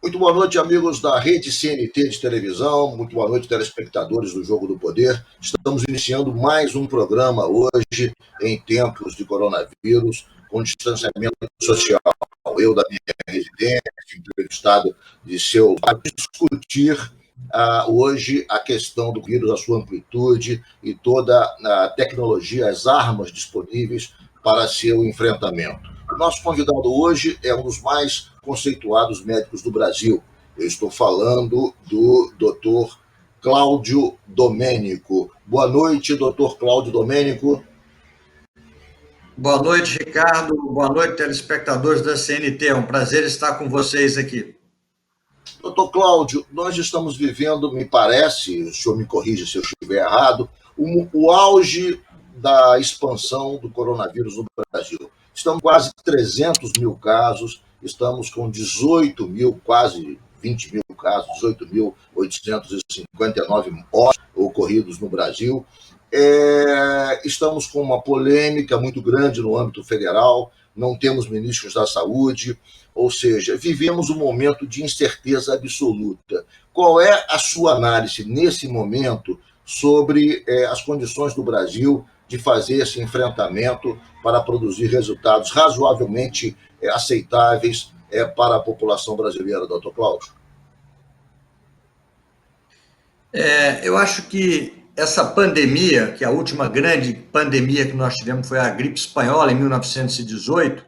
Muito boa noite, amigos da rede CNT de televisão. Muito boa noite, telespectadores do Jogo do Poder. Estamos iniciando mais um programa hoje, em tempos de coronavírus, com distanciamento social. Eu, da minha residência, entrevistado de seu para discutir hoje a questão do vírus, a sua amplitude e toda a tecnologia, as armas disponíveis para seu enfrentamento. O nosso convidado hoje é um dos mais conceituados médicos do Brasil. Eu estou falando do Dr. Cláudio Domênico. Boa noite, Dr. Cláudio Domênico. Boa noite, Ricardo. Boa noite, telespectadores da CNT. É um prazer estar com vocês aqui. Dr. Cláudio, nós estamos vivendo, me parece, o senhor me corrija se eu estiver errado, o auge da expansão do coronavírus no Brasil. Estamos quase 300 mil casos, estamos com 18 mil, quase 20 mil casos, 18.859 mortes ocorridos no Brasil. Estamos com uma polêmica muito grande no âmbito federal, não temos ministros da saúde, ou seja, vivemos um momento de incerteza absoluta. Qual é a sua análise nesse momento sobre as condições do Brasil de fazer esse enfrentamento para produzir resultados razoavelmente aceitáveis para a população brasileira, doutor Cláudio? Eu acho que essa pandemia, que a última grande pandemia que nós tivemos foi a gripe espanhola, em 1918,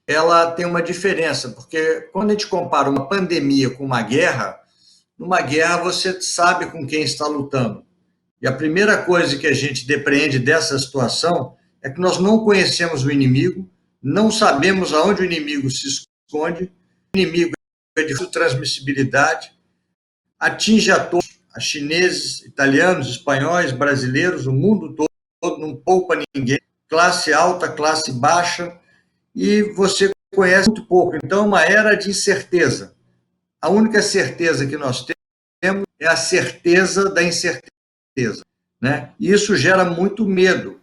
ela tem uma diferença, porque quando a gente compara uma pandemia com uma guerra, numa guerra você sabe com quem está lutando. E a primeira coisa que a gente depreende dessa situação é que nós não conhecemos o inimigo, não sabemos aonde o inimigo se esconde, o inimigo é de transmissibilidade, atinge a todos, a chineses, italianos, espanhóis, brasileiros, o mundo todo, não poupa ninguém, classe alta, classe baixa, e você conhece muito pouco. Então, é uma era de incerteza. A única certeza que nós temos é a certeza da incerteza, né? E isso gera muito medo,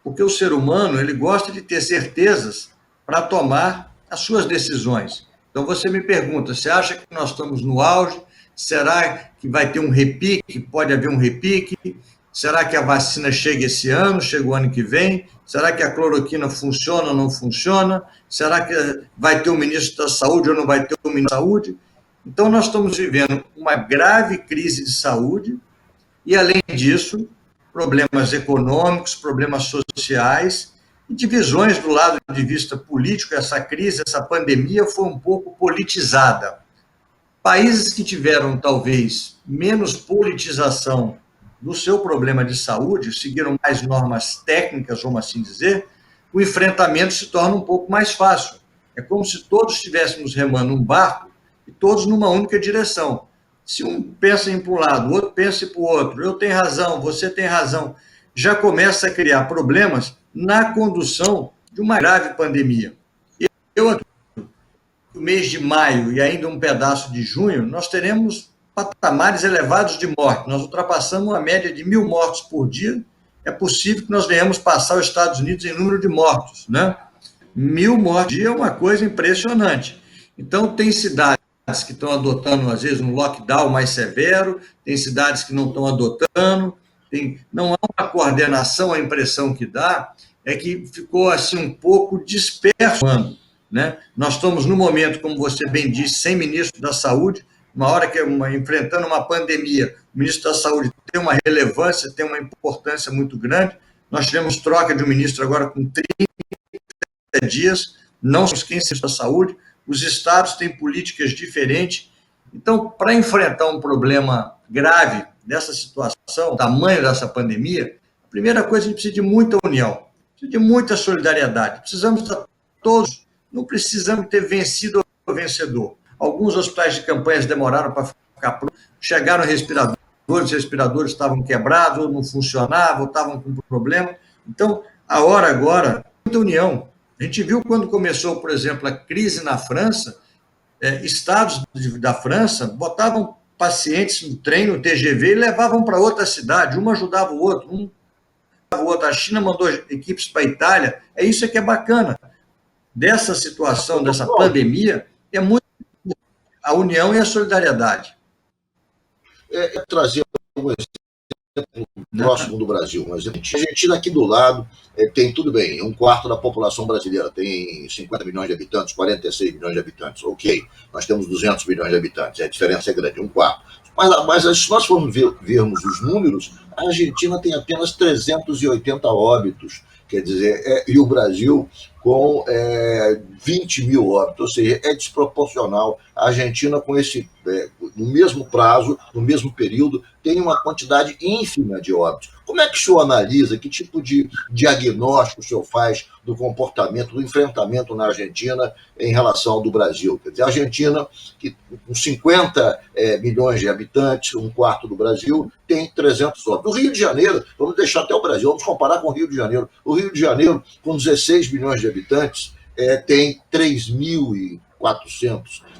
porque o ser humano ele gosta de ter certezas para tomar as suas decisões. Então, você me pergunta, você acha que nós estamos no auge? Será que vai ter um repique? Pode haver um repique? Será que a vacina chega esse ano, chega o ano que vem? Será que a cloroquina funciona ou não funciona? Será que vai ter um ministro da saúde ou não vai ter um ministro da saúde? Então, nós estamos vivendo uma grave crise de saúde e, além disso, problemas econômicos, problemas sociais e divisões do lado de vista político. Essa crise, essa pandemia foi um pouco politizada. Países que tiveram, talvez, menos politização do seu problema de saúde, seguiram mais normas técnicas, vamos assim dizer, o enfrentamento se torna um pouco mais fácil. É como se todos estivéssemos remando um barco e todos numa única direção. Se um pensa em para um lado, o outro pensa para o outro, eu tenho razão, você tem razão, já começa a criar problemas na condução de uma grave pandemia. No mês de maio e ainda um pedaço de junho, nós teremos patamares elevados de morte. Nós ultrapassamos a média de 1.000 mortos por dia. É possível que nós venhamos passar os Estados Unidos em número de mortos, né? 1.000 mortes por dia é uma coisa impressionante. Então, tem cidades que estão adotando, às vezes, um lockdown mais severo, tem cidades que não estão adotando, não há uma coordenação. A impressão que dá é que ficou assim um pouco disperso, né? Nós estamos, no momento, como você bem disse, sem ministro da Saúde, uma hora que enfrentando uma pandemia, o ministro da Saúde tem uma relevância, tem uma importância muito grande. Nós tivemos troca de um ministro agora com 30 dias, não somos quem se da saúde, os estados têm políticas diferentes. Então, para enfrentar um problema grave dessa situação, o tamanho dessa pandemia, a primeira coisa, a gente precisa de muita união, precisa de muita solidariedade, precisamos estar todos. Não precisamos ter vencido ou vencedor. Alguns hospitais de campanha demoraram para ficar prontos, chegaram respiradores, os respiradores estavam quebrados, ou não funcionavam, ou estavam com problema. Então, a hora agora é muita união. A gente viu quando começou, por exemplo, a crise na França, estados da França botavam pacientes no trem, no TGV, e levavam para outra cidade, um ajudava o outro, A China mandou equipes para a Itália. Isso que é bacana. Dessa situação, dessa pandemia, é muito... a união e a solidariedade. Trazer um exemplo próximo do Brasil, mas a Argentina aqui do lado tem tudo bem, um quarto da população brasileira, tem 50 milhões de habitantes, 46 milhões de habitantes, ok, nós temos 200 milhões de habitantes, a diferença é grande, um quarto. Mas se nós formos vermos os números, a Argentina tem apenas 380 óbitos, quer dizer, e o Brasil com 20 mil óbitos, ou seja, é desproporcional. A Argentina, com no mesmo prazo, no mesmo período, tem uma quantidade ínfima de óbitos. Como é que o senhor analisa, que tipo de diagnóstico o senhor faz do comportamento, do enfrentamento na Argentina em relação ao do Brasil? Quer dizer, a Argentina, que com 50 milhões de habitantes, um quarto do Brasil, tem 300 óbitos. O Rio de Janeiro, vamos deixar até o Brasil, vamos comparar com o Rio de Janeiro. O Rio de Janeiro, com 16 milhões de habitantes, tem 3.400,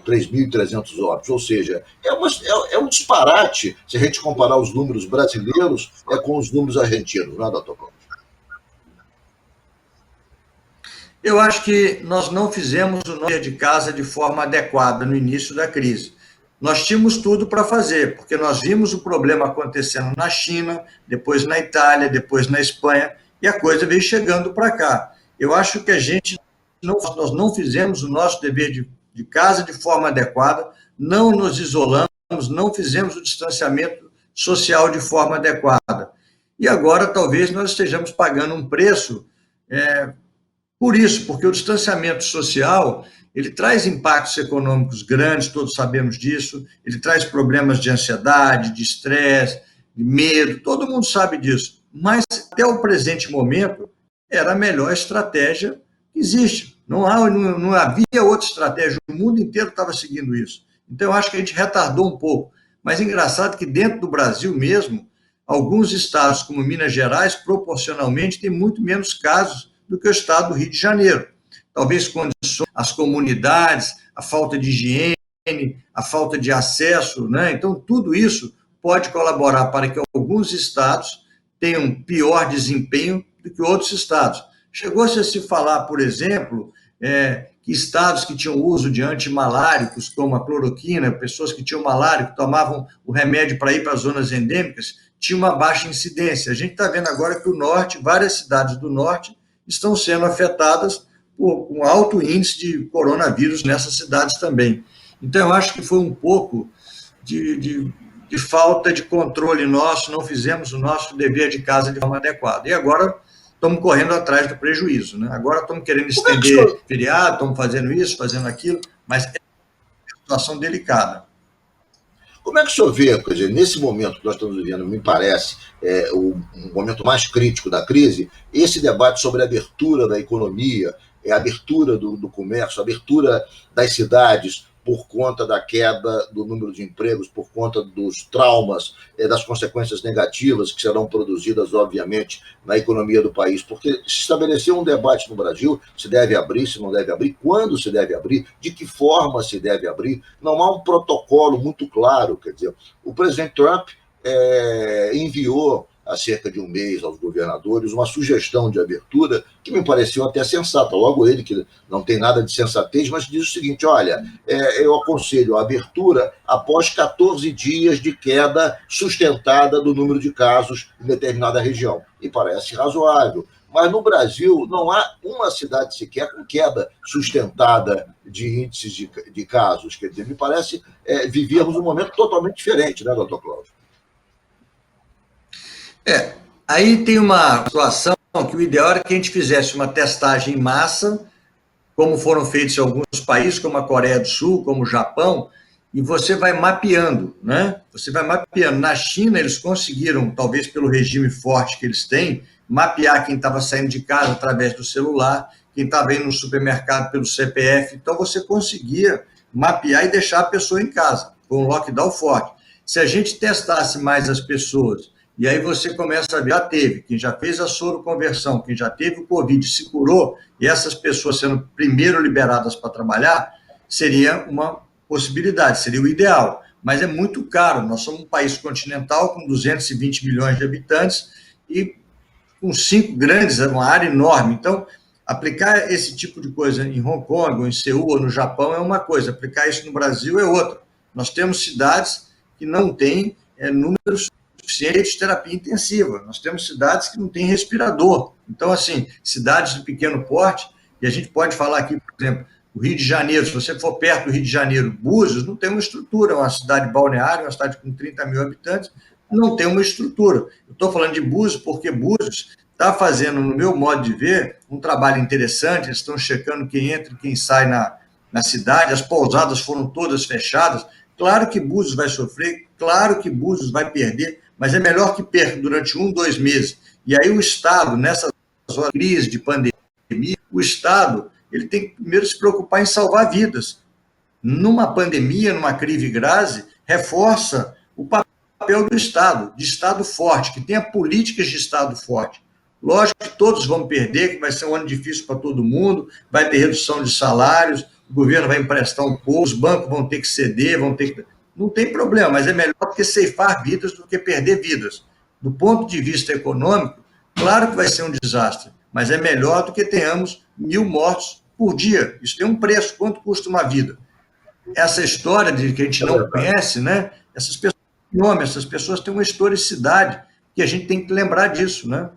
3.300 óbitos, ou seja, é um disparate se a gente comparar os números brasileiros com os números argentinos, não é, doutor Cláudio? Eu acho que nós não fizemos o nosso dever de casa de forma adequada no início da crise. Nós tínhamos tudo para fazer, porque nós vimos o problema acontecendo na China, depois na Itália, depois na Espanha, e a coisa veio chegando para cá. Eu acho que nós não fizemos o nosso dever de casa de forma adequada, não nos isolamos, não fizemos o distanciamento social de forma adequada. E agora talvez nós estejamos pagando um preço por isso, porque o distanciamento social, ele traz impactos econômicos grandes, todos sabemos disso, ele traz problemas de ansiedade, de estresse, de medo, todo mundo sabe disso. Mas, até o presente momento, era a melhor estratégia que existe. Não havia outra estratégia, o mundo inteiro estava seguindo isso. Então, eu acho que a gente retardou um pouco. Mas é engraçado que dentro do Brasil mesmo, alguns estados, como Minas Gerais, proporcionalmente, têm muito menos casos do que o estado do Rio de Janeiro. Talvez condições, as comunidades, a falta de higiene, a falta de acesso, né? Então, tudo isso pode colaborar para que alguns estados tenham pior desempenho do que outros estados. Chegou-se a se falar, por exemplo, que estados que tinham uso de antimaláricos, como a cloroquina, pessoas que tinham malária, que tomavam o remédio para ir para as zonas endêmicas, tinham uma baixa incidência. A gente está vendo agora que o norte, várias cidades do norte, estão sendo afetadas por um alto índice de coronavírus nessas cidades também. Então, eu acho que foi um pouco de falta de controle nosso, não fizemos o nosso dever de casa de forma adequada. E agora estamos correndo atrás do prejuízo, né? Agora estamos querendo estender feriado, estamos fazendo isso, fazendo aquilo, mas é uma situação delicada. Como é que o senhor vê, quer dizer, nesse momento que nós estamos vivendo, me parece, o momento mais crítico da crise, esse debate sobre a abertura da economia, a abertura do comércio, a abertura das cidades por conta da queda do número de empregos, por conta dos traumas, das consequências negativas que serão produzidas, obviamente, na economia do país, porque se estabeleceu um debate no Brasil, se deve abrir, se não deve abrir, quando se deve abrir, de que forma se deve abrir, não há um protocolo muito claro, quer dizer, o presidente Trump enviou há cerca de um mês aos governadores uma sugestão de abertura que me pareceu até sensata. Logo ele, que não tem nada de sensatez, mas diz o seguinte, olha, eu aconselho a abertura após 14 dias de queda sustentada do número de casos em determinada região. E parece razoável. Mas no Brasil não há uma cidade sequer com queda sustentada de índices de casos. Quer dizer, me parece vivermos um momento totalmente diferente, né, doutor Cláudio? Aí tem uma situação que o ideal era que a gente fizesse uma testagem em massa, como foram feitos em alguns países, como a Coreia do Sul, como o Japão, e você vai mapeando, né? Você vai mapeando. Na China, eles conseguiram, talvez pelo regime forte que eles têm, mapear quem estava saindo de casa através do celular, quem estava indo no supermercado pelo CPF. Então, você conseguia mapear e deixar a pessoa em casa, com um lockdown forte. Se a gente testasse mais as pessoas, e aí você começa a ver, já teve, quem já fez a soroconversão, quem já teve o Covid, se curou, e essas pessoas sendo primeiro liberadas para trabalhar, seria uma possibilidade, seria o ideal. Mas é muito caro, nós somos um país continental com 220 milhões de habitantes e com 5 grandes, é uma área enorme. Então, Aplicar esse tipo de coisa em Hong Kong, ou em Seul, ou no Japão é uma coisa, aplicar isso no Brasil é outra. Nós temos cidades que não têm números suficientes de terapia intensiva, nós temos cidades que não têm respirador. Então, assim, cidades de pequeno porte, e a gente pode falar aqui, por exemplo, o Rio de Janeiro, se você for perto do Rio de Janeiro, Búzios não tem uma estrutura, é uma cidade balneária, uma cidade com 30 mil habitantes, não tem uma estrutura. Eu estou falando de Búzios porque Búzios está fazendo, no meu modo de ver, um trabalho interessante, eles estão checando quem entra e quem sai na cidade, as pousadas foram todas fechadas. Claro que Búzios vai sofrer, claro que Búzios vai perder, mas é melhor que perca durante 2 meses. E aí o Estado, nessas horas de crise, de pandemia, o Estado ele tem que primeiro se preocupar em salvar vidas. Numa pandemia, numa crise grave, reforça o papel do Estado, de Estado forte, que tenha políticas de Estado forte. Lógico que todos vão perder, que vai ser um ano difícil para todo mundo, vai ter redução de salários, o governo vai emprestar um pouco, os bancos vão ter que ceder, não tem problema, mas é melhor do que ceifar vidas do que perder vidas. Do ponto de vista econômico, claro que vai ser um desastre, mas é melhor do que tenhamos 1.000 mortos por dia. Isso tem um preço. Quanto custa uma vida? Essa história de que a gente não conhece, né? Essas pessoas têm uma historicidade que a gente tem que lembrar disso, né?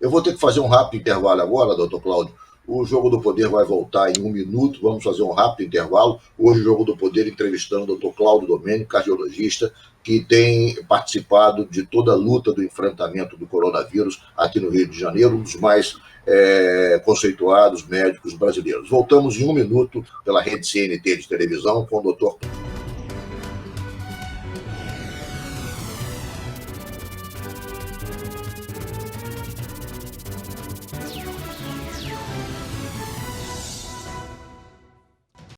Eu vou ter que fazer um rápido intervalo agora, doutor Cláudio. O Jogo do Poder vai voltar em 1 minuto. Vamos fazer um rápido intervalo. Hoje, o Jogo do Poder entrevistando o doutor Cláudio Domênico, cardiologista, que tem participado de toda a luta do enfrentamento do coronavírus aqui no Rio de Janeiro, um dos mais conceituados médicos brasileiros. Voltamos em 1 minuto pela rede CNT de televisão com o doutor.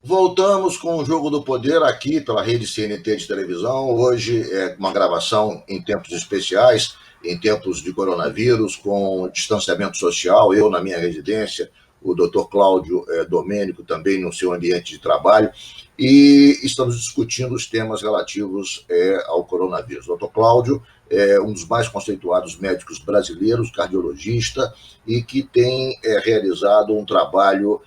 Voltamos com o Jogo do Poder aqui pela rede CNT de televisão. Hoje é uma gravação em tempos especiais, em tempos de coronavírus, com distanciamento social, eu na minha residência, o Dr. Cláudio Domênico também no seu ambiente de trabalho, e estamos discutindo os temas relativos ao coronavírus. O Dr. Cláudio é um dos mais conceituados médicos brasileiros, cardiologista, e que tem realizado um trabalho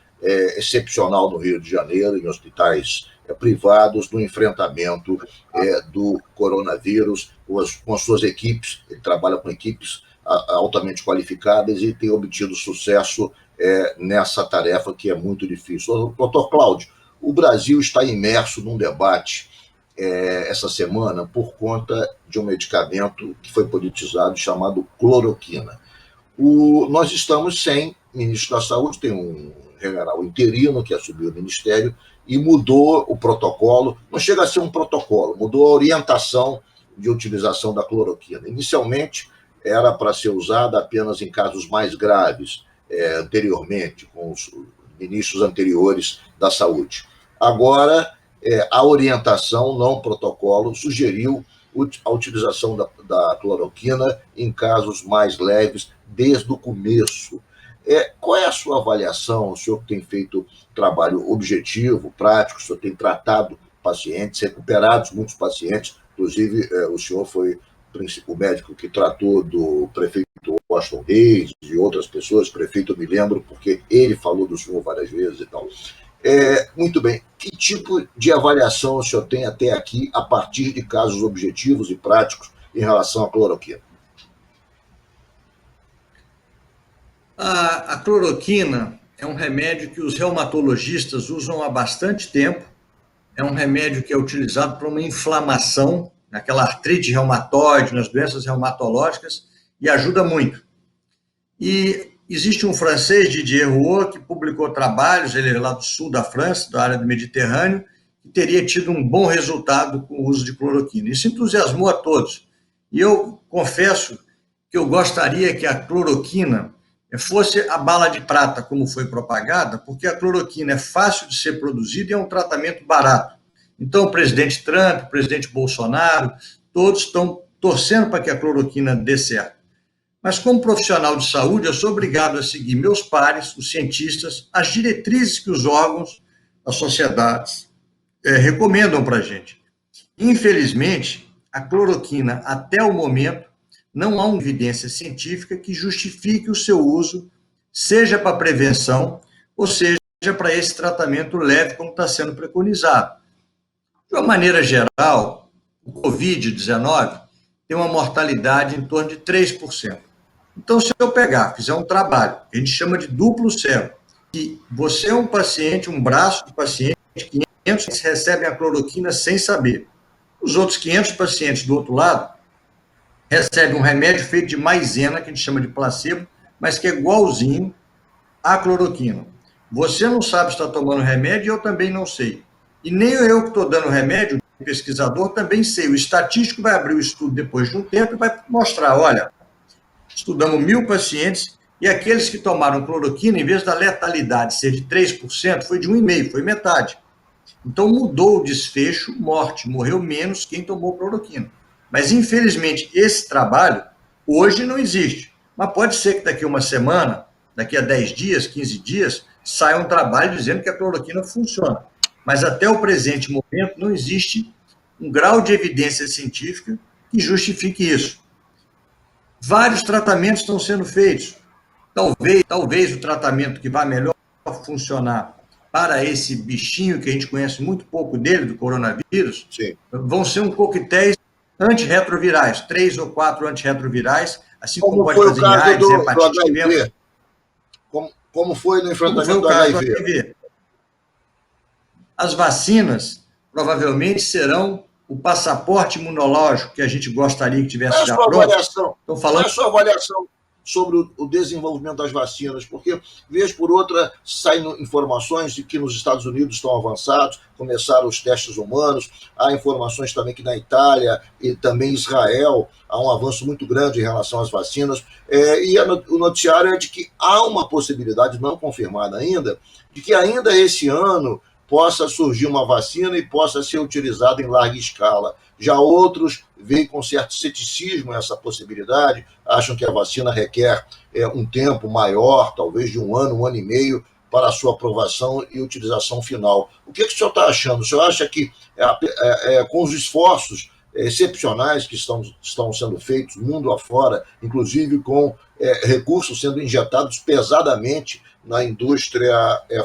excepcional no Rio de Janeiro, em hospitais privados, no enfrentamento do coronavírus, com as suas equipes. Ele trabalha com equipes altamente qualificadas e tem obtido sucesso nessa tarefa que é muito difícil. Doutor Cláudio, o Brasil está imerso num debate essa semana por conta de um medicamento que foi politizado chamado cloroquina. Nós estamos sem ministro da Saúde, tem um general interino que assumiu o ministério e mudou o protocolo, não chega a ser um protocolo, mudou a orientação de utilização da cloroquina. Inicialmente era para ser usada apenas em casos mais graves, anteriormente, com os ministros anteriores da saúde. Agora, a orientação, não o protocolo, sugeriu a utilização da cloroquina em casos mais leves desde o começo. Qual é a sua avaliação? O senhor que tem feito trabalho objetivo, prático, o senhor tem tratado pacientes, recuperado muitos pacientes, inclusive o senhor foi o médico que tratou do prefeito Washington Reis e outras pessoas, prefeito eu me lembro, porque ele falou do senhor várias vezes e tal. Muito bem, que tipo de avaliação o senhor tem até aqui a partir de casos objetivos e práticos em relação à cloroquina? A cloroquina é um remédio que os reumatologistas usam há bastante tempo. É um remédio que é utilizado para uma inflamação, naquela artrite reumatoide, nas doenças reumatológicas, e ajuda muito. E existe um francês, Didier Rouault, que publicou trabalhos, ele é lá do sul da França, da área do Mediterrâneo, que teria tido um bom resultado com o uso de cloroquina. Isso entusiasmou a todos. E eu confesso que eu gostaria que a cloroquina fosse a bala de prata, como foi propagada, porque a cloroquina é fácil de ser produzida e é um tratamento barato. Então, o presidente Trump, o presidente Bolsonaro, todos estão torcendo para que a cloroquina dê certo. Mas, como profissional de saúde, eu sou obrigado a seguir meus pares, os cientistas, as diretrizes que os órgãos, as sociedades recomendam para a gente. Infelizmente, a cloroquina, até o momento, não há uma evidência científica que justifique o seu uso seja para prevenção, ou seja para esse tratamento leve, como está sendo preconizado. De uma maneira geral, o Covid-19 tem uma mortalidade em torno de 3%. Então, se eu fizer um trabalho, que a gente chama de duplo cego, que você é um paciente, um braço de paciente, 500 recebem a cloroquina sem saber. Os outros 500 pacientes do outro lado recebem um remédio feito de maizena, que a gente chama de placebo, mas que é igualzinho à cloroquina. Você não sabe se está tomando remédio e eu também não sei. E nem eu que estou dando remédio, o pesquisador, também sei. O estatístico vai abrir o estudo depois de um tempo e vai mostrar, olha, estudamos 1.000 pacientes e aqueles que tomaram cloroquina, em vez da letalidade ser de 3%, foi de 1,5%, foi metade. Então, mudou o desfecho, morte, morreu menos quem tomou cloroquina. Mas, infelizmente, esse trabalho hoje não existe. Mas pode ser que daqui a uma semana, daqui a 10 dias, 15 dias, saia um trabalho dizendo que a cloroquina funciona. Mas até o presente momento não existe um grau de evidência científica que justifique isso. Vários tratamentos estão sendo feitos. Talvez o tratamento que vai melhor funcionar para esse bichinho que a gente conhece muito pouco dele, do coronavírus, Sim. vão ser um coquetéis antirretrovirais, 3 ou 4 antirretrovirais, assim como pode foi fazer em AIDS, hepatite. HIV? Como foi no enfrentamento do HIV? As vacinas provavelmente serão o passaporte imunológico que a gente gostaria que tivesse já pronto. Qual é a sua avaliação sobre o desenvolvimento das vacinas? Porque, vez por outra, saem informações de que nos Estados Unidos estão avançados, começaram os testes humanos, há informações também que na Itália e também em Israel há um avanço muito grande em relação às vacinas, e o noticiário é de que há uma possibilidade, não confirmada ainda, de que ainda esse ano possa surgir uma vacina e possa ser utilizada em larga escala. Já outros veem com certo ceticismo essa possibilidade, acham que a vacina requer um tempo maior, talvez de um ano e meio, para a sua aprovação e utilização final. O que o senhor está achando? O senhor acha que, com os esforços excepcionais que estão sendo feitos mundo afora, inclusive com recursos sendo injetados pesadamente na indústria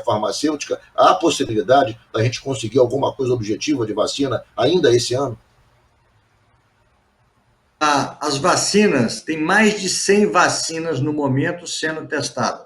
farmacêutica, há a possibilidade da gente conseguir alguma coisa objetiva de vacina ainda esse ano? As vacinas, tem mais de 100 vacinas no momento sendo testadas,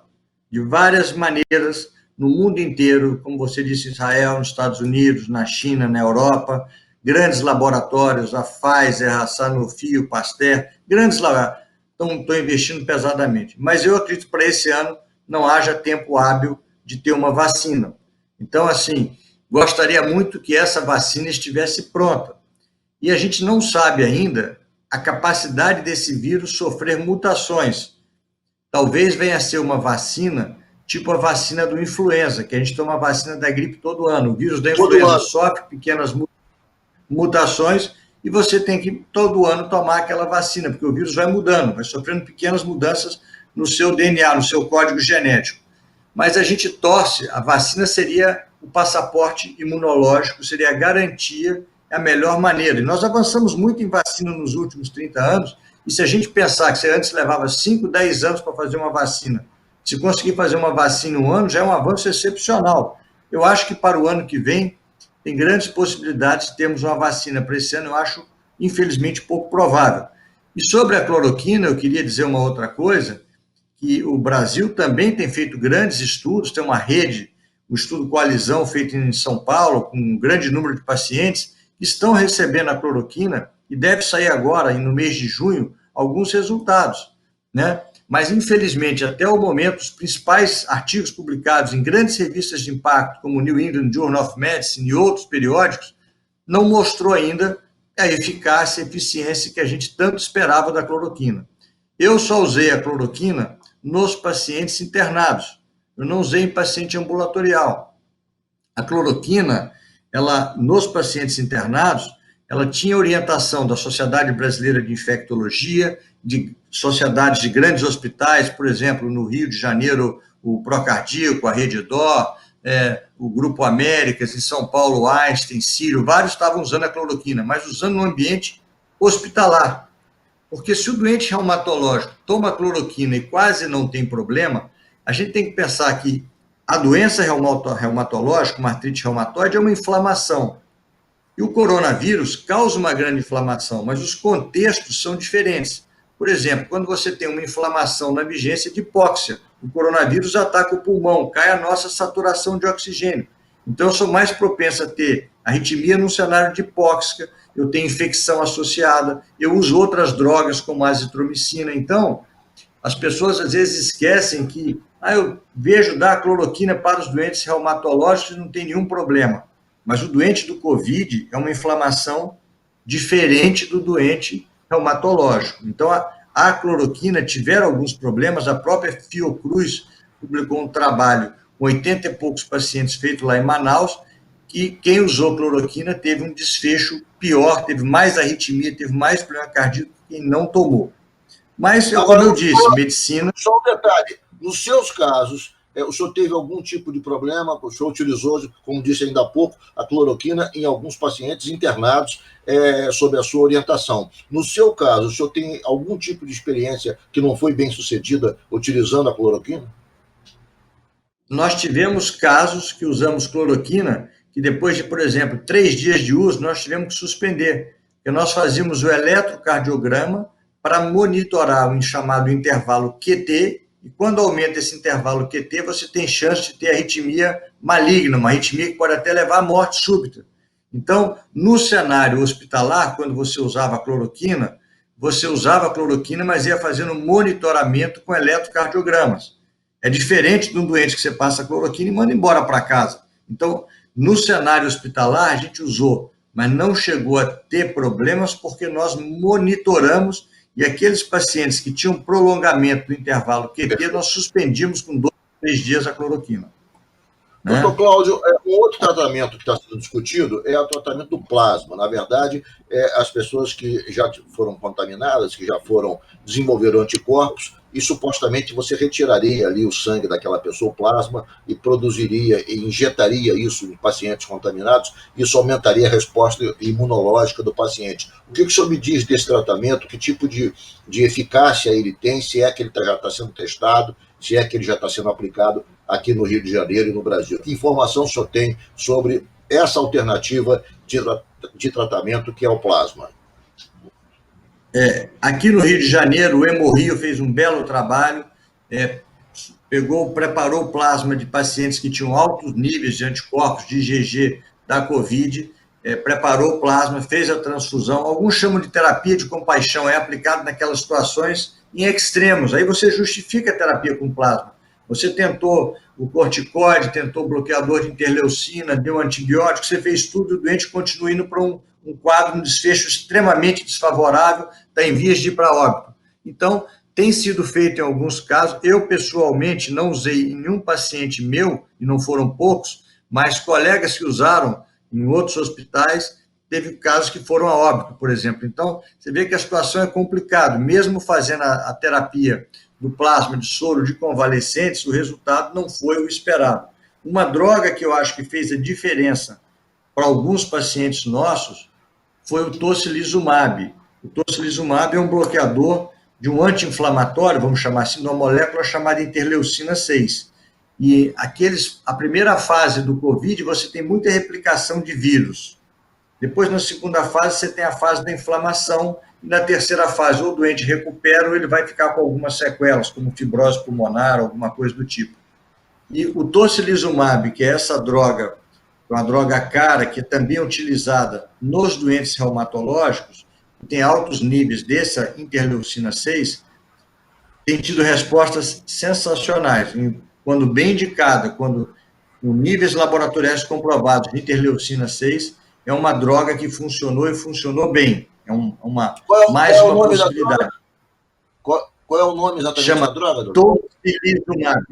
de várias maneiras, no mundo inteiro, como você disse, Israel, nos Estados Unidos, na China, na Europa, grandes laboratórios, a Pfizer, a Sanofi, o Pasteur, grandes laboratórios estão investindo pesadamente. Mas eu acredito que para esse ano não haja tempo hábil de ter uma vacina. Então, assim, gostaria muito que essa vacina estivesse pronta. E a gente não sabe ainda a capacidade desse vírus sofrer mutações. Talvez venha a ser uma vacina, tipo a vacina do influenza, que a gente toma a vacina da gripe todo ano. O vírus da influenza sofre pequenas mutações e você tem que, todo ano, tomar aquela vacina, porque o vírus vai mudando, vai sofrendo pequenas mudanças no seu DNA, no seu código genético. Mas a gente torce, a vacina seria o passaporte imunológico, seria a garantia, a melhor maneira. E nós avançamos muito em vacina nos últimos 30 anos, e se a gente pensar que você antes levava 5, 10 anos para fazer uma vacina, se conseguir fazer uma vacina em um ano, já é um avanço excepcional. Eu acho que para o ano que vem, tem grandes possibilidades de termos uma vacina. Para esse ano, eu acho, infelizmente, pouco provável. E sobre a cloroquina, eu queria dizer uma outra coisa, que o Brasil também tem feito grandes estudos, tem uma rede, um estudo coalizão feito em São Paulo, com um grande número de pacientes que estão recebendo a cloroquina, e deve sair agora, no mês de junho, alguns resultados, né? Mas, infelizmente, até o momento, os principais artigos publicados em grandes revistas de impacto, como o New England Journal of Medicine e outros periódicos, não mostrou ainda a eficácia e eficiência que a gente tanto esperava da cloroquina. Eu só usei a cloroquina nos pacientes internados, eu não usei em paciente ambulatorial. A cloroquina, nos pacientes internados, ela tinha orientação da Sociedade Brasileira de Infectologia, de sociedades de grandes hospitais, por exemplo, no Rio de Janeiro, o Procardíaco, a Rede Dó, o Grupo Américas, em São Paulo, Einstein, Sírio, vários estavam usando a cloroquina, mas usando no ambiente hospitalar. Porque se o doente reumatológico toma cloroquina e quase não tem problema, a gente tem que pensar que a doença reumatológica, uma artrite reumatoide, é uma inflamação. E o coronavírus causa uma grande inflamação, mas os contextos são diferentes. Por exemplo, quando você tem uma inflamação na vigência de hipóxia, o coronavírus ataca o pulmão, cai a nossa saturação de oxigênio. Então, eu sou mais propenso a ter arritmia num cenário de hipóxica, eu tenho infecção associada, eu uso outras drogas como a azitromicina. Então, as pessoas às vezes esquecem que eu vejo dar cloroquina para os doentes reumatológicos e não tem nenhum problema. Mas o doente do Covid é uma inflamação diferente do doente reumatológico. Então, a cloroquina tiveram alguns problemas. A própria Fiocruz publicou um trabalho com 80 e poucos pacientes feito lá em Manaus, que quem usou cloroquina teve um desfecho pior, teve mais arritmia, teve mais problema cardíaco que quem não tomou. Mas, como eu disse, medicina... Só um detalhe, nos seus casos, o senhor teve algum tipo de problema, o senhor utilizou, como disse ainda há pouco, a cloroquina em alguns pacientes internados sob a sua orientação. No seu caso, o senhor tem algum tipo de experiência que não foi bem sucedida utilizando a cloroquina? Nós tivemos casos que usamos cloroquina, que depois de, por exemplo, 3 dias de uso, nós tivemos que suspender, porque nós fazíamos o eletrocardiograma para monitorar o chamado intervalo QT, e quando aumenta esse intervalo QT, você tem chance de ter arritmia maligna, uma arritmia que pode até levar à morte súbita. Então, no cenário hospitalar, quando você usava a cloroquina, mas ia fazendo monitoramento com eletrocardiogramas. É diferente de um doente que você passa a cloroquina e manda embora para casa. Então, no cenário hospitalar, a gente usou, mas não chegou a ter problemas porque nós monitoramos. E aqueles pacientes que tinham prolongamento do intervalo QT, nós suspendimos com 2 ou 3 dias a cloroquina. Doutor Cláudio, um outro tratamento que está sendo discutido é o tratamento do plasma. Na verdade, as pessoas que já foram contaminadas, que já desenvolveram anticorpos, e supostamente você retiraria ali o sangue daquela pessoa, o plasma, e produziria e injetaria isso em pacientes contaminados, isso aumentaria a resposta imunológica do paciente. O que o senhor me diz desse tratamento? Que tipo de eficácia ele tem? Se é que ele já está sendo testado, se é que ele já está sendo aplicado aqui no Rio de Janeiro e no Brasil? Que informação o senhor tem sobre essa alternativa de tratamento que é o plasma? Aqui no Rio de Janeiro, o Hemorrio fez um belo trabalho, preparou o plasma de pacientes que tinham altos níveis de anticorpos de IgG da Covid, preparou o plasma, fez a transfusão. Alguns chamam de terapia de compaixão, é aplicado naquelas situações em extremos. Aí você justifica a terapia com plasma. Você tentou o corticoide, tentou o bloqueador de interleucina, deu antibiótico, você fez tudo, o doente continua indo para um quadro, um desfecho extremamente desfavorável, está em vias de ir para óbito. Então, tem sido feito em alguns casos. Eu, pessoalmente, não usei em nenhum paciente meu, e não foram poucos, mas colegas que usaram em outros hospitais, teve casos que foram a óbito, por exemplo. Então, você vê que a situação é complicada. Mesmo fazendo a terapia do plasma de soro de convalescentes, o resultado não foi o esperado. Uma droga que eu acho que fez a diferença para alguns pacientes nossos foi o tocilizumab. O tocilizumab é um bloqueador de um anti-inflamatório, vamos chamar assim, de uma molécula chamada interleucina 6. E a primeira fase do Covid, você tem muita replicação de vírus. Depois, na segunda fase, você tem a fase da inflamação. E na terceira fase, ou o doente recupera, ou ele vai ficar com algumas sequelas, como fibrose pulmonar, alguma coisa do tipo. E o tocilizumab, que é essa droga, uma droga cara, que também é utilizada nos doentes reumatológicos, que tem altos níveis dessa interleucina 6, tem tido respostas sensacionais. Quando bem indicada, quando com níveis laboratoriais comprovados de interleucina 6, é uma droga que funcionou e funcionou bem. É uma possibilidade. Qual é o nome exatamente da droga? Tocilizumab.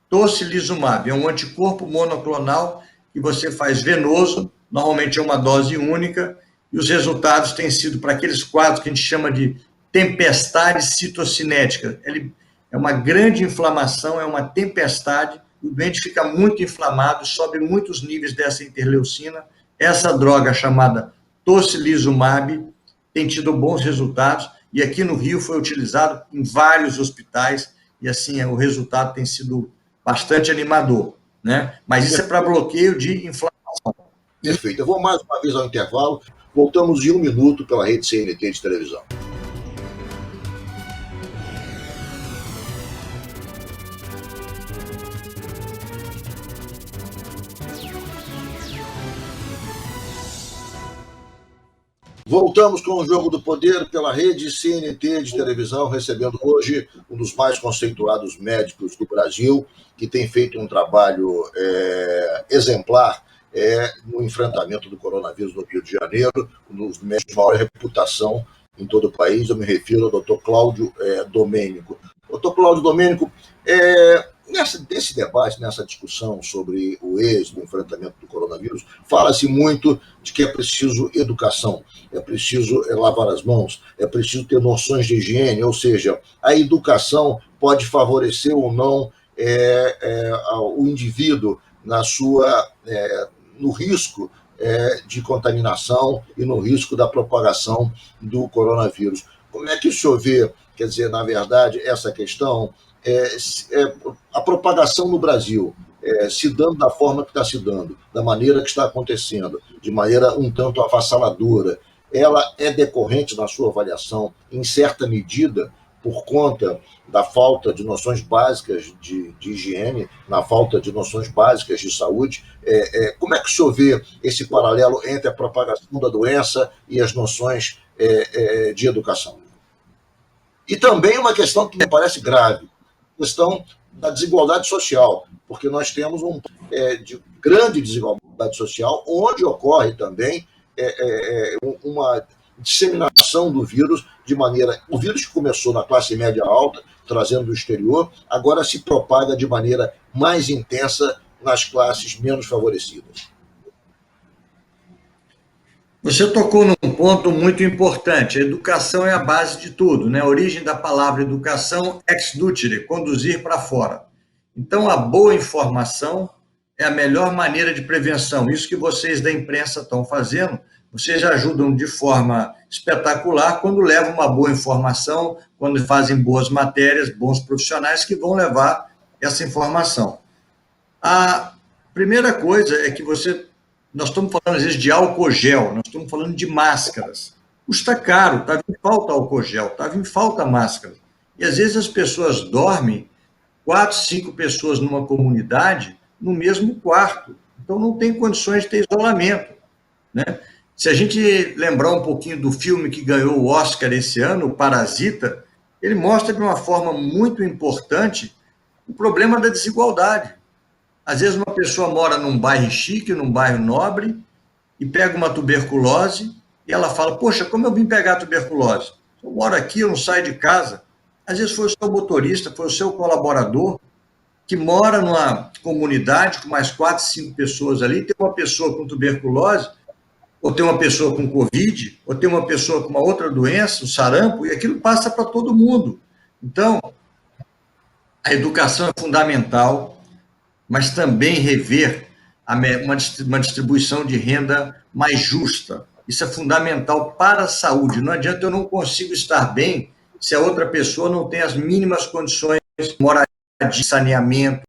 Tocilizumab é um anticorpo monoclonal que você faz venoso, normalmente é uma dose única, e os resultados têm sido para aqueles quadros que a gente chama de tempestade citocinética. Ele é uma grande inflamação, é uma tempestade, o doente fica muito inflamado, sobe muitos níveis dessa interleucina. Essa droga chamada tocilizumab tem tido bons resultados, e aqui no Rio foi utilizado em vários hospitais, e assim o resultado tem sido bastante animador, né? Mas isso é para bloqueio de inflação. Perfeito. Eu vou mais uma vez ao intervalo. Voltamos em 1 minuto pela rede CNT de televisão. Voltamos com o Jogo do Poder pela rede CNT de televisão, recebendo hoje um dos mais conceituados médicos do Brasil, que tem feito um trabalho exemplar no enfrentamento do coronavírus no Rio de Janeiro, um dos médicos de maior reputação em todo o país. Eu me refiro ao Dr. Cláudio Domênico. Dr. Cláudio Domênico, nesse debate, nessa discussão sobre o êxito do enfrentamento do coronavírus, fala-se muito de que é preciso educação, é preciso lavar as mãos, é preciso ter noções de higiene, ou seja, a educação pode favorecer ou não o indivíduo no risco de contaminação e no risco da propagação do coronavírus. Como é que o senhor vê, quer dizer, na verdade, essa questão, a propagação no Brasil, se dando da forma que está se dando, da maneira que está acontecendo, de maneira um tanto avassaladora, ela é decorrente, na sua avaliação, em certa medida, por conta da falta de noções básicas de higiene, na falta de noções básicas de saúde? Como é que o senhor vê esse paralelo entre a propagação da doença e as noções de educação? E também uma questão que me parece grave, a questão da desigualdade social, porque nós temos de grande desigualdade social, onde ocorre também uma disseminação do vírus de maneira... O vírus que começou na classe média alta, trazendo do exterior, agora se propaga de maneira mais intensa nas classes menos favorecidas. Você tocou num ponto muito importante. A educação é a base de tudo, né? A origem da palavra educação, ex ducere, conduzir para fora. Então, a boa informação é a melhor maneira de prevenção. Isso que vocês da imprensa estão fazendo, vocês ajudam de forma espetacular quando levam uma boa informação, quando fazem boas matérias, bons profissionais que vão levar essa informação. A primeira coisa é que nós estamos falando, às vezes, de álcool gel, nós estamos falando de máscaras. Custa caro, estava em falta álcool gel, estava em falta máscara. E, às vezes, as pessoas dormem, 4, 5 pessoas numa comunidade, no mesmo quarto. Então, não tem condições de ter isolamento, né? Se a gente lembrar um pouquinho do filme que ganhou o Oscar esse ano, o Parasita, ele mostra de uma forma muito importante o problema da desigualdade. Às vezes uma pessoa mora num bairro chique, num bairro nobre, e pega uma tuberculose, e ela fala, poxa, como eu vim pegar tuberculose? Eu moro aqui, eu não saio de casa. Às vezes foi o seu motorista, foi o seu colaborador, que mora numa comunidade com mais 4, 5 pessoas ali, tem uma pessoa com tuberculose, ou tem uma pessoa com Covid, ou tem uma pessoa com uma outra doença, o sarampo, e aquilo passa para todo mundo. Então, a educação é fundamental, mas também rever uma distribuição de renda mais justa. Isso é fundamental para a saúde. Não adianta, eu não consigo estar bem se a outra pessoa não tem as mínimas condições de moradia, saneamento,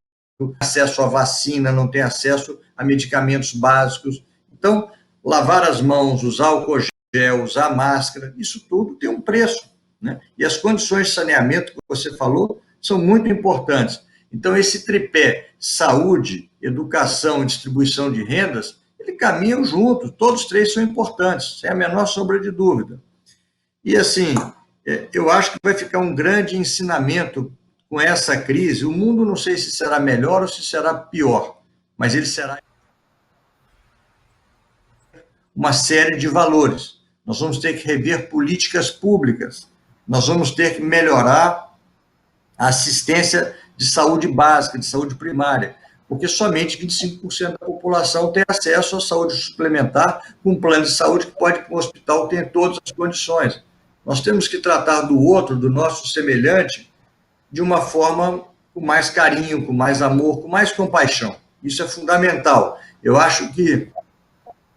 acesso à vacina, não tem acesso a medicamentos básicos. Então, lavar as mãos, usar álcool gel, usar máscara, isso tudo tem um preço, né? E as condições de saneamento que você falou são muito importantes. Então, esse tripé, saúde, educação e distribuição de rendas, eles caminham juntos, todos três são importantes, sem a menor sombra de dúvida. E, assim, eu acho que vai ficar um grande ensinamento com essa crise. O mundo não sei se será melhor ou se será pior, mas ele será uma série de valores. Nós vamos ter que rever políticas públicas, nós vamos ter que melhorar a assistência de saúde básica, de saúde primária, porque somente 25% da população tem acesso à saúde suplementar com um plano de saúde que pode ir para um hospital, tem todas as condições. Nós temos que tratar do outro, do nosso semelhante, de uma forma com mais carinho, com mais amor, com mais compaixão. Isso é fundamental. Eu acho que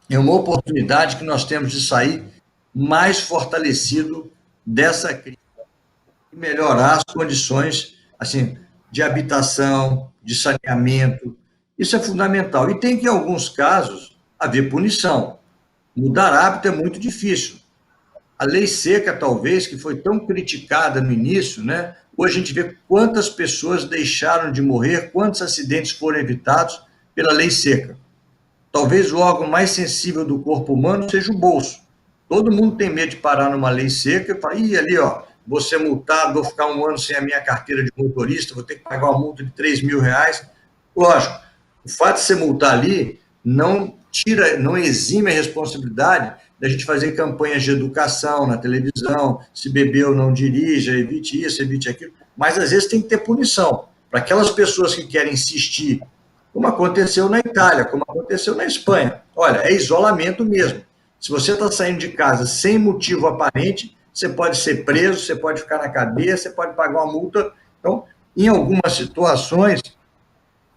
é uma oportunidade que nós temos de sair mais fortalecido dessa crise e melhorar as condições assim, de habitação, de saneamento. Isso é fundamental. E tem que, em alguns casos, haver punição. Mudar hábito é muito difícil. A lei seca, talvez, que foi tão criticada no início, né? Hoje a gente vê quantas pessoas deixaram de morrer, quantos acidentes foram evitados pela lei seca. Talvez o órgão mais sensível do corpo humano seja o bolso. Todo mundo tem medo de parar numa lei seca e falar, ih, ali, ó, vou ser multado, vou ficar um ano sem a minha carteira de motorista, vou ter que pagar uma multa de R$ 3.000. Lógico, o fato de você multar ali não tira, não exime a responsabilidade da gente fazer campanhas de educação na televisão, se bebeu, não dirija, evite isso, evite aquilo, mas às vezes tem que ter punição. Para aquelas pessoas que querem insistir, como aconteceu na Itália, como aconteceu na Espanha. Olha, é isolamento mesmo. Se você está saindo de casa sem motivo aparente, você pode ser preso, você pode ficar na cadeia, você pode pagar uma multa. Então, em algumas situações,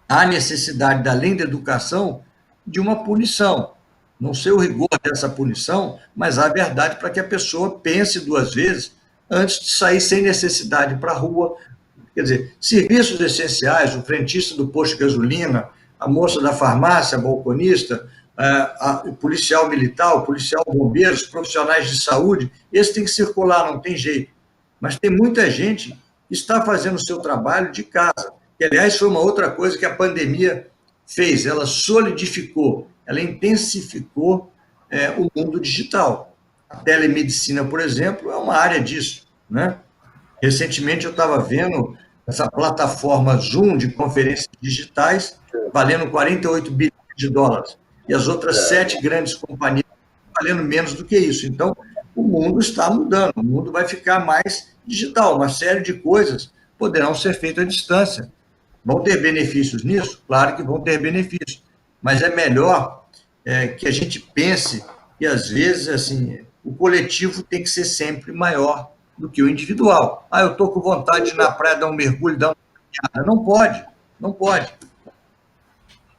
há necessidade, além da educação, de uma punição. Não sei o rigor dessa punição, mas há verdade para que a pessoa pense duas vezes antes de sair sem necessidade para a rua. Quer dizer, serviços essenciais, o frentista do posto de gasolina, a moça da farmácia, a balconista, o policial militar, o policial bombeiro, os profissionais de saúde, esse tem que circular, não tem jeito. Mas tem muita gente que está fazendo o seu trabalho de casa. E, aliás, foi uma outra coisa que a pandemia fez, ela solidificou, ela intensificou o mundo digital. A telemedicina, por exemplo, é uma área disso, né? Recentemente eu estava vendo essa plataforma Zoom de conferências digitais valendo 48 bilhões de dólares e as outras 7 grandes companhias valendo menos do que isso. Então, o mundo está mudando, o mundo vai ficar mais digital, uma série de coisas poderão ser feitas à distância. Vão ter benefícios nisso? Claro que vão ter benefícios, mas é melhor que a gente pense que, às vezes, assim, o coletivo tem que ser sempre maior do que o individual. Eu estou com vontade de ir na praia dar um mergulho, dar uma caminhada. Não pode, não pode.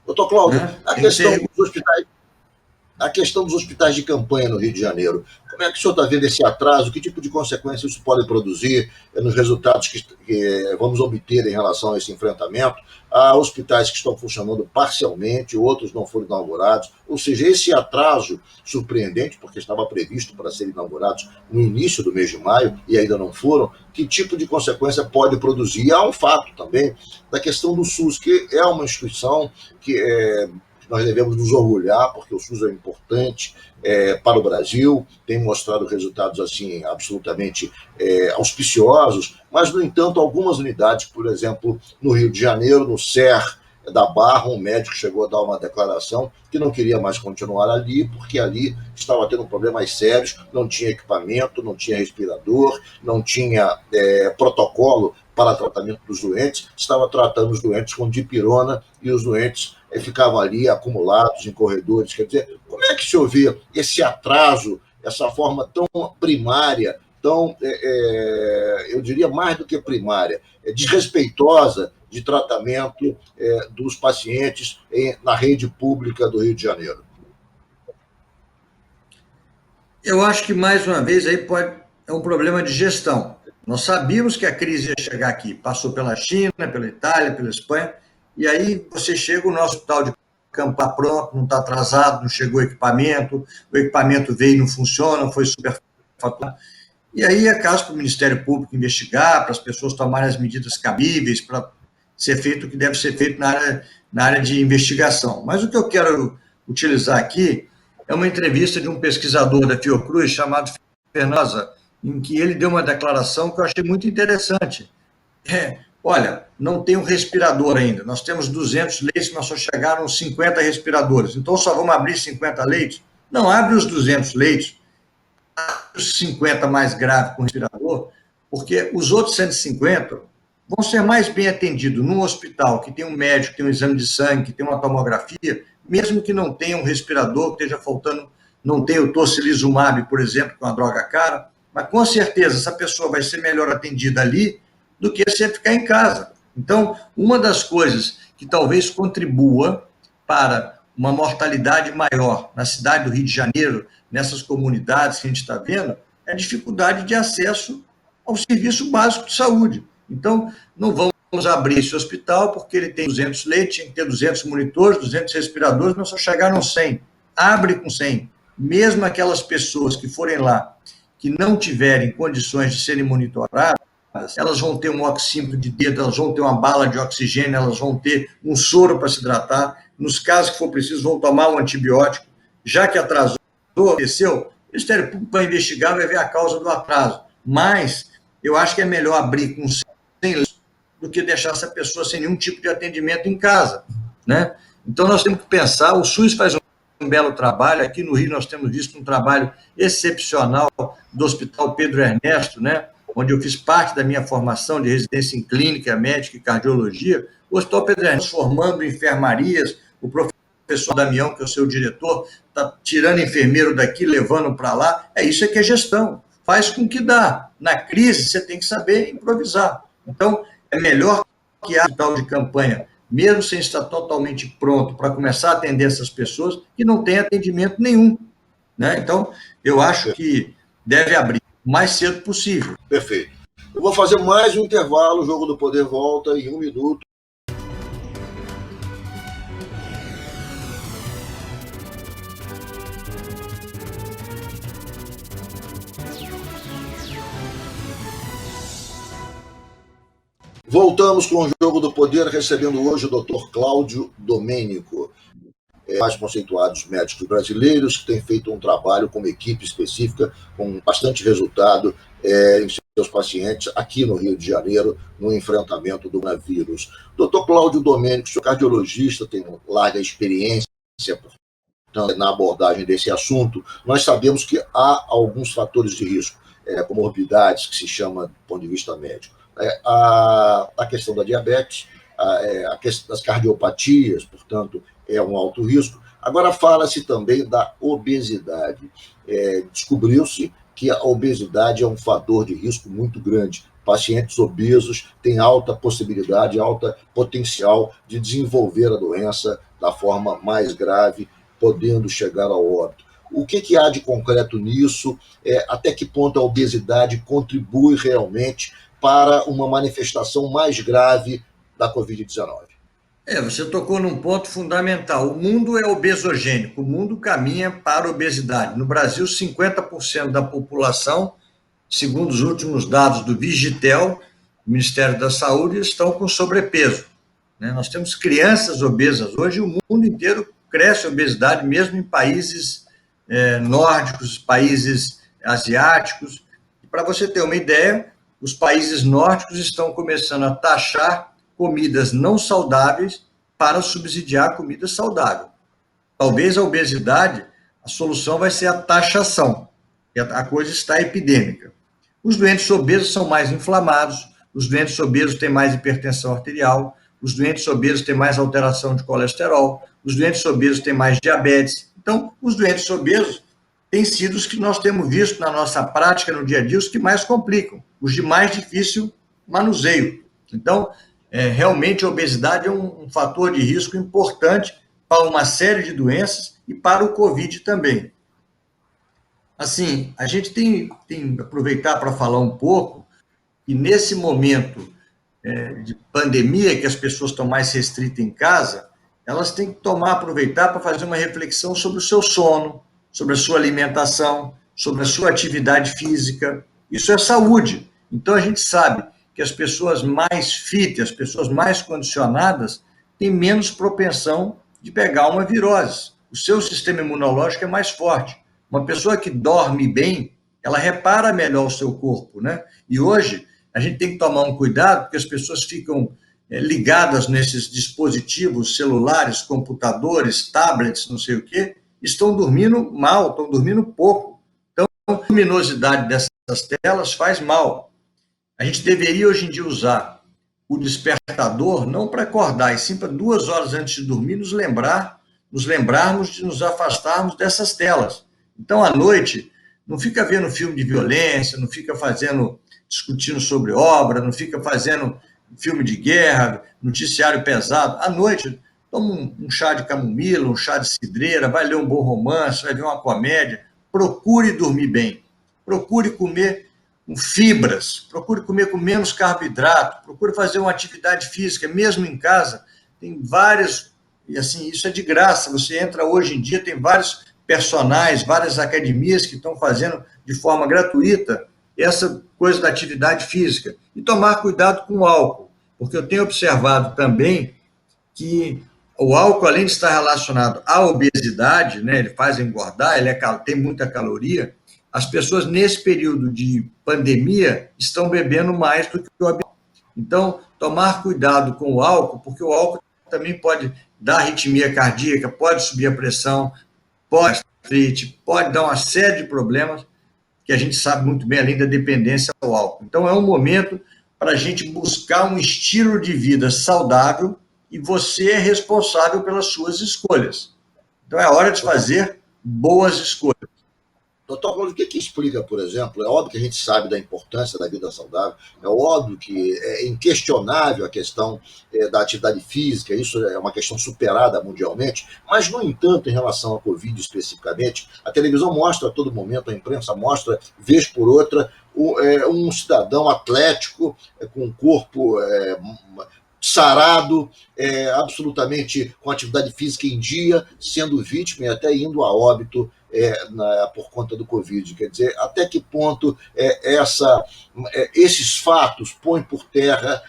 Doutor Cláudio, a questão dos hospitais de campanha no Rio de Janeiro, como é que o senhor está vendo esse atraso? Que tipo de consequências isso pode produzir nos resultados que vamos obter em relação a esse enfrentamento? Há hospitais que estão funcionando parcialmente, outros não foram inaugurados, ou seja, esse atraso surpreendente, porque estava previsto para serem inaugurados no início do mês de maio e ainda não foram, que tipo de consequência pode produzir? E há um fato também da questão do SUS, que é uma instituição que nós devemos nos orgulhar, porque o SUS é importante para o Brasil, tem mostrado resultados assim absolutamente auspiciosos, mas, no entanto, algumas unidades, por exemplo, no Rio de Janeiro, no SER da Barra, um médico chegou a dar uma declaração que não queria mais continuar ali, porque ali estava tendo problemas sérios, não tinha equipamento, não tinha respirador, não tinha protocolo para tratamento dos doentes, estava tratando os doentes com dipirona e os doentes ficavam ali acumulados em corredores. Quer dizer, como é que o senhor vê esse atraso, essa forma tão primária, tão, eu diria mais do que primária, desrespeitosa de tratamento dos pacientes na rede pública do Rio de Janeiro? Eu acho que, mais uma vez, aí é um problema de gestão. Nós sabíamos que a crise ia chegar aqui, passou pela China, pela Itália, pela Espanha, e aí você chega, o nosso hospital de campo está pronto, não está atrasado, não chegou o equipamento veio e não funciona, foi superfaturado. E aí é caso para o Ministério Público investigar, para as pessoas tomarem as medidas cabíveis, para ser feito o que deve ser feito na área de investigação. Mas o que eu quero utilizar aqui é uma entrevista de um pesquisador da Fiocruz chamado Fernando, em que ele deu uma declaração que eu achei muito interessante. Olha, não tem um respirador ainda, nós temos 200 leitos, nós só chegaram 50 respiradores, então só vamos abrir 50 leitos? Não, abre os 200 leitos, abre os 50 mais graves com respirador, porque os outros 150 vão ser mais bem atendidos num hospital que tem um médico, que tem um exame de sangue, que tem uma tomografia, mesmo que não tenha um respirador, que esteja faltando, não tenha o tocilizumab, por exemplo, com a droga cara, mas com certeza essa pessoa vai ser melhor atendida ali do que você ficar em casa. Então, uma das coisas que talvez contribua para uma mortalidade maior na cidade do Rio de Janeiro, nessas comunidades que a gente está vendo, é a dificuldade de acesso ao serviço básico de saúde. Então, não vamos abrir esse hospital porque ele tem 200 leitos, tinha que ter 200 monitores, 200 respiradores, mas só chegaram 100. Abre com 100. Mesmo aquelas pessoas que forem lá, que não tiverem condições de serem monitoradas, elas vão ter um oxímetro de dedo, elas vão ter uma bala de oxigênio, elas vão ter um soro para se hidratar. Nos casos que for preciso, vão tomar um antibiótico. Já que atrasou, aconteceu, o Ministério Público vai investigar, vai ver a causa do atraso. Mas eu acho que é melhor abrir com 100 leitos do que deixar essa pessoa sem nenhum tipo de atendimento em casa, né? Então, nós temos que pensar, o SUS faz um belo trabalho, aqui no Rio nós temos visto um trabalho excepcional do Hospital Pedro Ernesto, né? Onde eu fiz parte da minha formação de residência em clínica, médica e cardiologia. O Hospital Pedro Ernesto formando enfermarias, o professor Damião, que é o seu diretor, está tirando enfermeiro daqui, levando para lá. Isso que é gestão. Faz com que dá. Na crise, você tem que saber improvisar. Então, é melhor que a hospital de campanha, mesmo sem estar totalmente pronto para começar a atender essas pessoas, que não tem atendimento nenhum, né? Então, eu acho que deve abrir o mais cedo possível. Perfeito. Eu vou fazer mais um intervalo, o Jogo do Poder volta em 1 minuto. Voltamos com o Jogo do Poder, recebendo hoje o Dr. Cláudio Domênico, mais conceituados médicos brasileiros, que tem feito um trabalho com uma equipe específica, com bastante resultado em seus pacientes aqui no Rio de Janeiro, no enfrentamento do coronavírus. Dr. Cláudio Domênico, sou cardiologista, tem larga experiência, portanto, na abordagem desse assunto. Nós sabemos que há alguns fatores de risco, comorbidades, que se chama do ponto de vista médico. A questão da diabetes, a questão das cardiopatias, portanto, é um alto risco. Agora, fala-se também da obesidade. Descobriu-se que a obesidade é um fator de risco muito grande. Pacientes obesos têm alta possibilidade, alta potencial de desenvolver a doença da forma mais grave, podendo chegar ao óbito. O que há de concreto nisso? Até que ponto a obesidade contribui realmente para uma manifestação mais grave da Covid-19? Você tocou num ponto fundamental. O mundo é obesogênico, o mundo caminha para a obesidade. No Brasil, 50% da população, segundo os últimos dados do Vigitel, Ministério da Saúde, estão com sobrepeso, né? Nós temos crianças obesas hoje, o mundo inteiro cresce a obesidade, mesmo em países nórdicos, países asiáticos. Para você ter uma ideia, os países nórdicos estão começando a taxar comidas não saudáveis para subsidiar a comida saudável. Talvez a obesidade, a solução vai ser a taxação, e a coisa está epidêmica. Os doentes obesos são mais inflamados, os doentes obesos têm mais hipertensão arterial, os doentes obesos têm mais alteração de colesterol, os doentes obesos têm mais diabetes. Então, os doentes obesos têm sido os que nós temos visto na nossa prática, no dia a dia, os que mais complicam, os de mais difícil manuseio. Então, realmente a obesidade é um fator de risco importante para uma série de doenças e para o Covid também. Assim, a gente tem que aproveitar para falar um pouco que nesse momento de pandemia, que as pessoas estão mais restritas em casa, elas têm que aproveitar para fazer uma reflexão sobre o seu sono, sobre a sua alimentação, sobre a sua atividade física. Isso é saúde. Então, a gente sabe que as pessoas mais fit, as pessoas mais condicionadas, têm menos propensão de pegar uma virose. O seu sistema imunológico é mais forte. Uma pessoa que dorme bem, ela repara melhor o seu corpo, né? E hoje, a gente tem que tomar um cuidado, porque as pessoas ficam ligadas nesses dispositivos celulares, computadores, tablets, não sei o quê, estão dormindo mal, estão dormindo pouco. Então, a luminosidade dessas telas faz mal. A gente deveria, hoje em dia, usar o despertador não para acordar, e sim para 2 horas antes de dormir nos lembrarmos de nos afastarmos dessas telas. Então, à noite, não fica vendo filme de violência, não fica discutindo sobre obra, não fica fazendo filme de guerra, noticiário pesado. À noite, toma um chá de camomila, um chá de cidreira, vai ler um bom romance, vai ver uma comédia. Procure dormir bem. Procure comer com fibras, procure comer com menos carboidrato, procure fazer uma atividade física, mesmo em casa. Tem várias, e assim, isso é de graça. Você entra hoje em dia, tem vários personagens, várias academias que estão fazendo de forma gratuita essa coisa da atividade física. E tomar cuidado com o álcool, porque eu tenho observado também que o álcool, além de estar relacionado à obesidade, né, ele faz engordar, tem muita caloria, as pessoas nesse período de pandemia estão bebendo mais do que o habitual. Então, tomar cuidado com o álcool, porque o álcool também pode dar arritmia cardíaca, pode subir a pressão, pode artrite, pode dar uma série de problemas que a gente sabe muito bem, além da dependência ao álcool. Então, é um momento para a gente buscar um estilo de vida saudável e você é responsável pelas suas escolhas. Então, é hora de fazer boas escolhas. Doutor Cláudio, o que explica, por exemplo, é óbvio que a gente sabe da importância da vida saudável, é óbvio que é inquestionável a questão da atividade física, isso é uma questão superada mundialmente, mas, no entanto, em relação à Covid especificamente, a televisão mostra a todo momento, a imprensa mostra, vez por outra, um cidadão atlético, com um corpo sarado, absolutamente com atividade física em dia, sendo vítima e até indo a óbito por conta do Covid. Quer dizer, até que ponto esses fatos põem por terra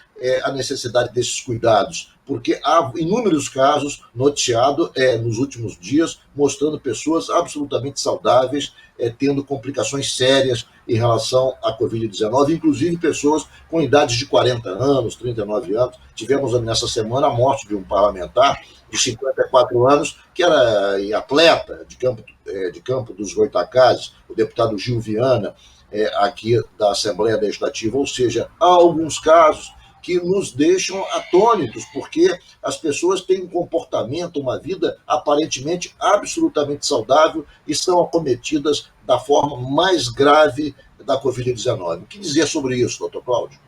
a necessidade desses cuidados? Porque há inúmeros casos noticiados nos últimos dias, mostrando pessoas absolutamente saudáveis, tendo complicações sérias em relação à Covid-19, inclusive pessoas com idades de 40 anos, 39 anos. Tivemos nessa semana a morte de um parlamentar de 54 anos, que era atleta de Campo dos Goitacazes, o deputado Gil Viana, aqui da Assembleia Legislativa. Ou seja, há alguns casos que nos deixam atônitos, porque as pessoas têm um comportamento, uma vida aparentemente absolutamente saudável e são acometidas da forma mais grave da Covid-19. O que dizer sobre isso, doutor Cláudio?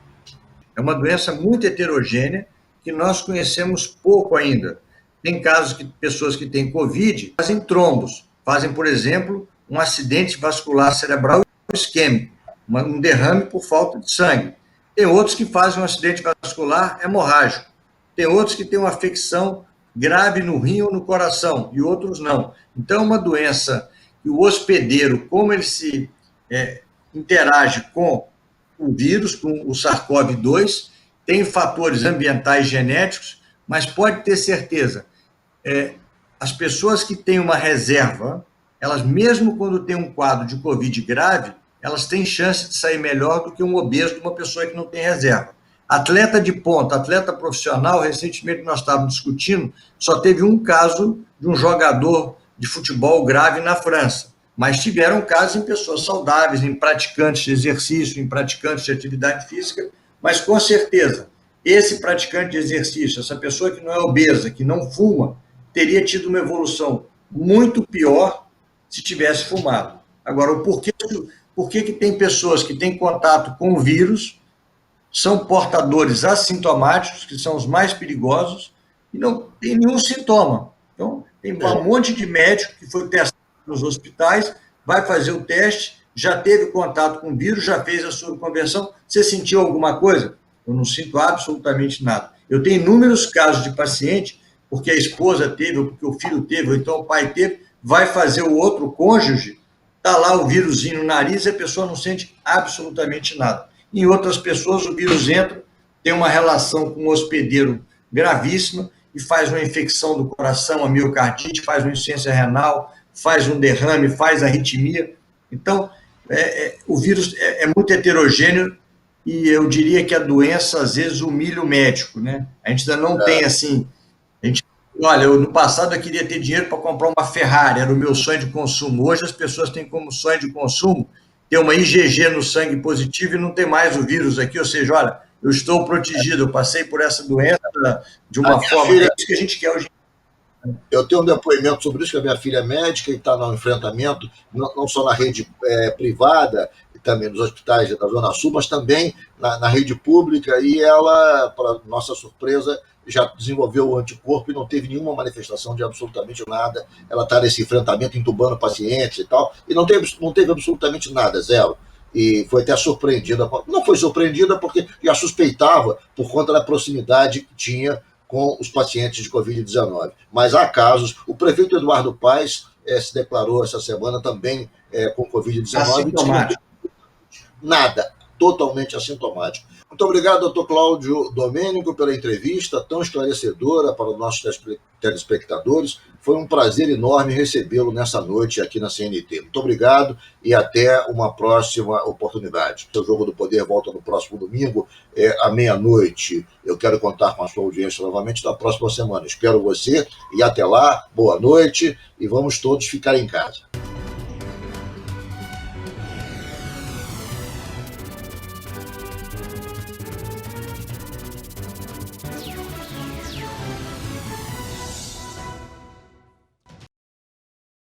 É uma doença muito heterogênea que nós conhecemos pouco ainda. Tem casos que pessoas que têm Covid fazem trombos, fazem, por exemplo, um acidente vascular cerebral isquêmico, um derrame por falta de sangue. Tem outros que fazem um acidente vascular hemorrágico. Tem outros que têm uma afecção grave no rim ou no coração, e outros não. Então, é uma doença que o hospedeiro, como ele se interage com o vírus, com o SARS-CoV-2, tem fatores ambientais genéticos, mas pode ter certeza, as pessoas que têm uma reserva, elas mesmo quando têm um quadro de Covid grave, elas têm chance de sair melhor do que um obeso de uma pessoa que não tem reserva. Atleta de ponta, atleta profissional, recentemente nós estávamos discutindo, só teve um caso de um jogador de futebol grave na França, mas tiveram casos em pessoas saudáveis, em praticantes de exercício, em praticantes de atividade física, mas com certeza, esse praticante de exercício, essa pessoa que não é obesa, que não fuma, teria tido uma evolução muito pior se tivesse fumado. Agora, o porquê que tem pessoas que têm contato com o vírus, são portadores assintomáticos, que são os mais perigosos, e não tem nenhum sintoma. Então, tem um monte de médico que foi testado nos hospitais, vai fazer o teste, já teve contato com o vírus, já fez a sua conversão. Você sentiu alguma coisa? Eu não sinto absolutamente nada. Eu tenho inúmeros casos de paciente, porque a esposa teve, ou porque o filho teve, ou então o pai teve, vai fazer o outro cônjuge, está lá o vírusinho no nariz e a pessoa não sente absolutamente nada. Em outras pessoas, o vírus entra, tem uma relação com o hospedeiro gravíssima e faz uma infecção do coração, a miocardite, faz uma insuficiência renal, faz um derrame, faz arritmia. Então, o vírus é muito heterogêneo e eu diria que a doença, às vezes, humilha o médico, né? A gente ainda não tem, assim... Olha, no passado eu queria ter dinheiro para comprar uma Ferrari, era o meu sonho de consumo. Hoje as pessoas têm como sonho de consumo ter uma IgG no sangue positivo e não ter mais o vírus aqui, ou seja, olha, eu estou protegido, eu passei por essa doença de uma forma... É isso que a gente quer hoje. Eu tenho um depoimento sobre isso, que a minha filha é médica e está no enfrentamento, não só na rede privada, e também nos hospitais da Zona Sul, mas também na rede pública, e ela, para nossa surpresa, já desenvolveu o anticorpo e não teve nenhuma manifestação de absolutamente nada. Ela está nesse enfrentamento, entubando pacientes e tal, e não teve absolutamente nada, zero. e foi até surpreendida. Não foi surpreendida porque já suspeitava por conta da proximidade que tinha com os pacientes de Covid-19. Mas há casos, o prefeito Eduardo Paes se declarou essa semana também com Covid-19. Assintomático. Nada, totalmente assintomático. Muito obrigado, doutor Cláudio Domênico, pela entrevista tão esclarecedora para os nossos telespectadores. Foi um prazer enorme recebê-lo nessa noite aqui na CNT. Muito obrigado e até uma próxima oportunidade. O Jogo do Poder volta no próximo domingo, à meia-noite. Eu quero contar com a sua audiência novamente na próxima semana. Espero você e até lá, boa noite e vamos todos ficar em casa.